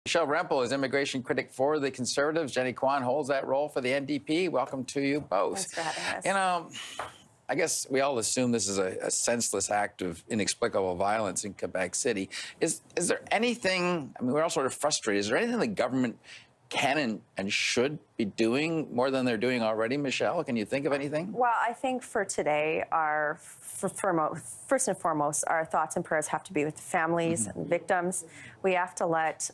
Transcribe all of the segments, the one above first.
Michelle Rempel is immigration critic for the Conservatives. Jenny Kwan holds that role for the NDP. Welcome to you both. Thanks for having us. You know, I guess we all assume this is a senseless act of inexplicable violence in Quebec City. Is there anything, I mean, we're all sort of frustrated. Is there anything the government can and should be doing more than they're doing already? Michelle, can you think of anything? Well, I think for today, first and foremost, our thoughts and prayers have to be with the families and victims. We have to let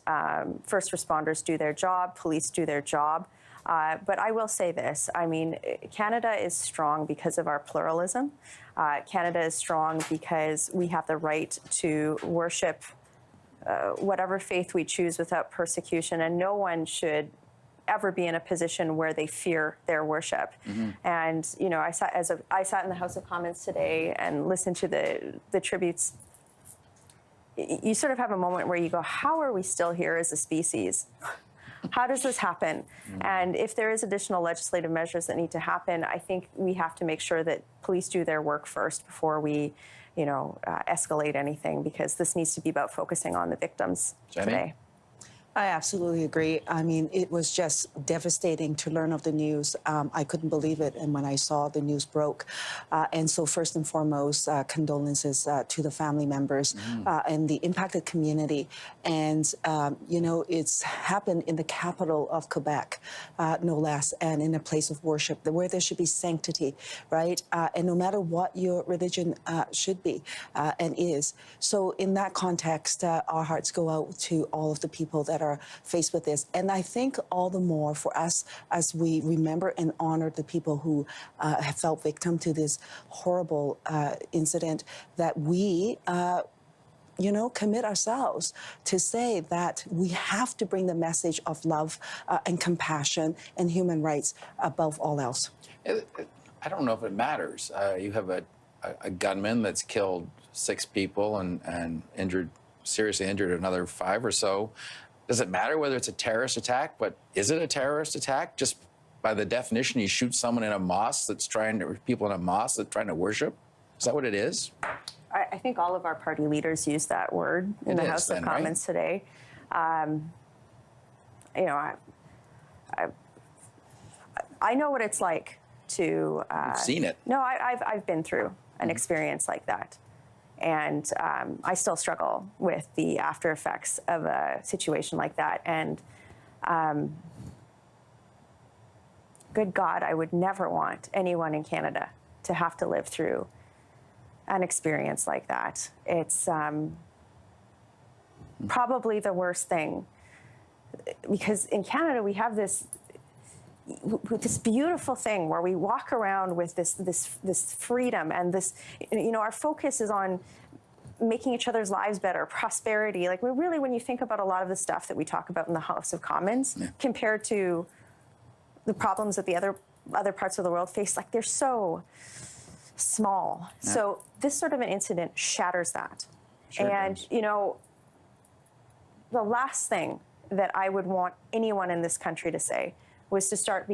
first responders do their job, police do their job. But I will say this, I mean, Canada is strong because of our pluralism. Canada is strong because we have the right to worship whatever faith we choose without persecution, and no one should ever be in a position where they fear their worship. And you know, I sat in the House of Commons today and listened to the tributes. You sort of have a moment where you go, how are we still here as a species? How does this happen? And if there is additional legislative measures that need to happen, I think we have to make sure that police do their work first before we, you know, escalate anything, because this needs to be about focusing on the victims today. I absolutely agree. I mean, it was just devastating to learn of the news. I couldn't believe it, and when I saw the news broke. And so first and foremost, condolences to the family members and the impacted community. And, you know, it's happened in the capital of Quebec, no less, and in a place of worship, where there should be sanctity, right? And no matter what your religion should be and is. So in that context, our hearts go out to all of the people that are faced with this. And I think all the more for us, as we remember and honor the people who have fell victim to this horrible incident, that we you know, commit ourselves to say that we have to bring the message of love and compassion and human rights above all else. I don't know if it matters. You have a gunman that's killed 6 people and seriously injured another 5 or so. Does it matter whether it's a terrorist attack? But is it a terrorist attack? Just by the definition, you shoot someone in a mosque people in a mosque that's trying to worship? Is that what it is? I think all of our party leaders use that word in the House of Commons today. You know, I know what it's like to... You've seen it. No, I've been through an experience like that. And I still struggle with the after effects of a situation like that. And good God, I would never want anyone in Canada to have to live through an experience like that. It's probably the worst thing, because in Canada we have this beautiful thing where we walk around with this freedom and this, you know, our focus is on making each other's lives better, prosperity. Like, we really, when you think about a lot of the stuff that we talk about in the House of Commons, compared to the problems that the other parts of the world face, like, they're so small. So this sort of an incident shatters that. And, you know, the last thing that I would want anyone in this country to say was to start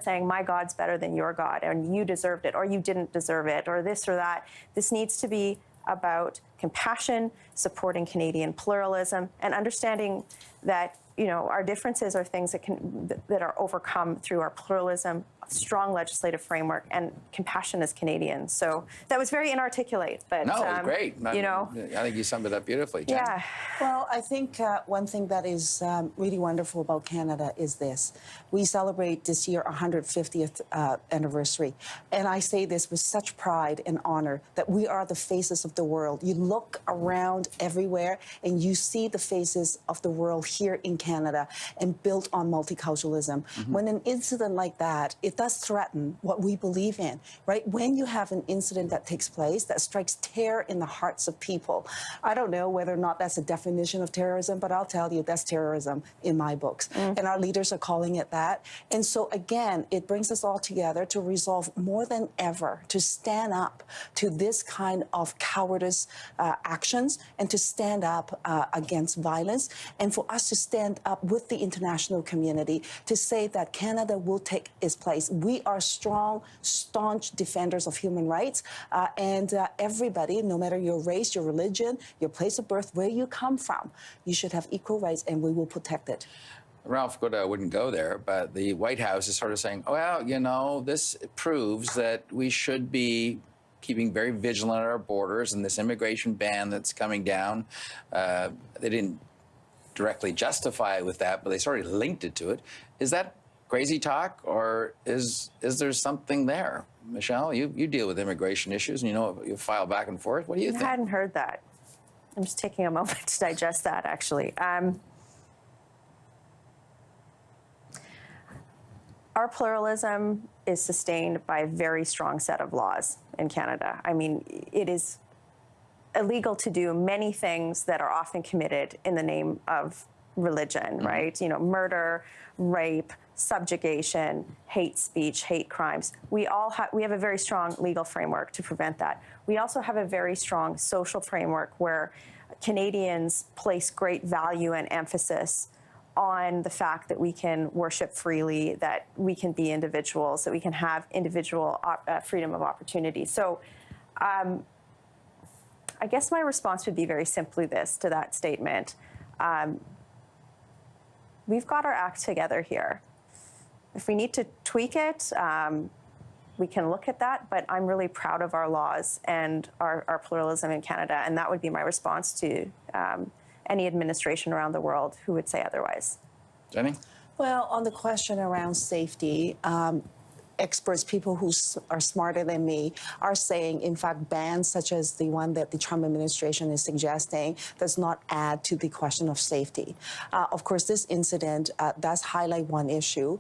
saying, my God's better than your God, and you deserved it, or you didn't deserve it, or this or that. This needs to be about compassion, supporting Canadian pluralism, and understanding that, you know, our differences are things that are overcome through our pluralism, strong legislative framework, and compassion as Canadians. So that was very inarticulate, but no, it was great. You know, I think you summed it up beautifully, Jen. Yeah. Well, I think one thing that is really wonderful about Canada is this. We celebrate this year our 150th anniversary. And I say this with such pride and honor that we are the faces of the world. You look around everywhere and you see the faces of the world here in Canada and built on multiculturalism. When an incident like that, it does threaten what we believe in, right? When you have an incident that takes place that strikes terror in the hearts of people, I don't know whether or not that's a definition of terrorism, but I'll tell you that's terrorism in my books. And our leaders are calling it that. And so again, it brings us all together to resolve more than ever to stand up to this kind of cowardice actions, and to stand up against violence, and for us to stand up with the international community to say that Canada will take its place place. We are strong, staunch defenders of human rights, and everybody, no matter your race, your religion, your place of birth, where you come from, you should have equal rights, and we will protect it. Ralph Goda wouldn't go there, but the White House is sort of saying, well, you know, this proves that we should be keeping very vigilant at our borders and this immigration ban that's coming down. They didn't directly justify it with that, but they sort of linked it to it. Is that crazy talk, or is there something there? Michelle, you deal with immigration issues, and you know you file back and forth. What do you think? I hadn't heard that. I'm just taking a moment to digest that, actually. Our pluralism is sustained by a very strong set of laws in Canada. I mean, it is illegal to do many things that are often committed in the name of religion, right? You know, murder, rape, subjugation, hate speech, hate crimes. We have a very strong legal framework to prevent that. We also have a very strong social framework where Canadians place great value and emphasis on the fact that we can worship freely, that we can be individuals, that we can have individual freedom of opportunity. So I guess my response would be very simply this to that statement. We've got our act together here. If we need to tweak it, we can look at that, but I'm really proud of our laws and our pluralism in Canada, and that would be my response to any administration around the world who would say otherwise. Jenny? Well, on the question around safety, experts, people who are smarter than me, are saying, in fact, bans such as the one that the Trump administration is suggesting does not add to the question of safety. Of course, this incident does highlight one issue,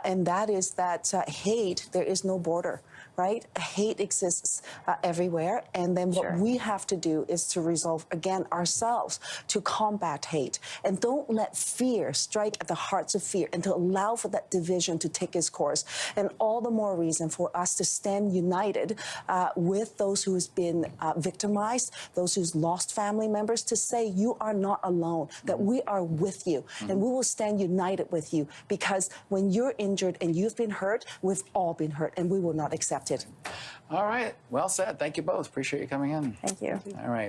and that is that hate, there is no border. Right? Hate exists everywhere. And then what we have to do is to resolve, again, ourselves to combat hate. And don't let fear strike at the hearts of fear and to allow for that division to take its course. And all the more reason for us to stand united with those who's been victimized, those who's lost family members, to say you are not alone, that we are with you. And we will stand united with you, because when you're injured and you've been hurt, we've all been hurt, and we will not accept it. All right. Well said. Thank you both. Appreciate you coming in. Thank you. All right.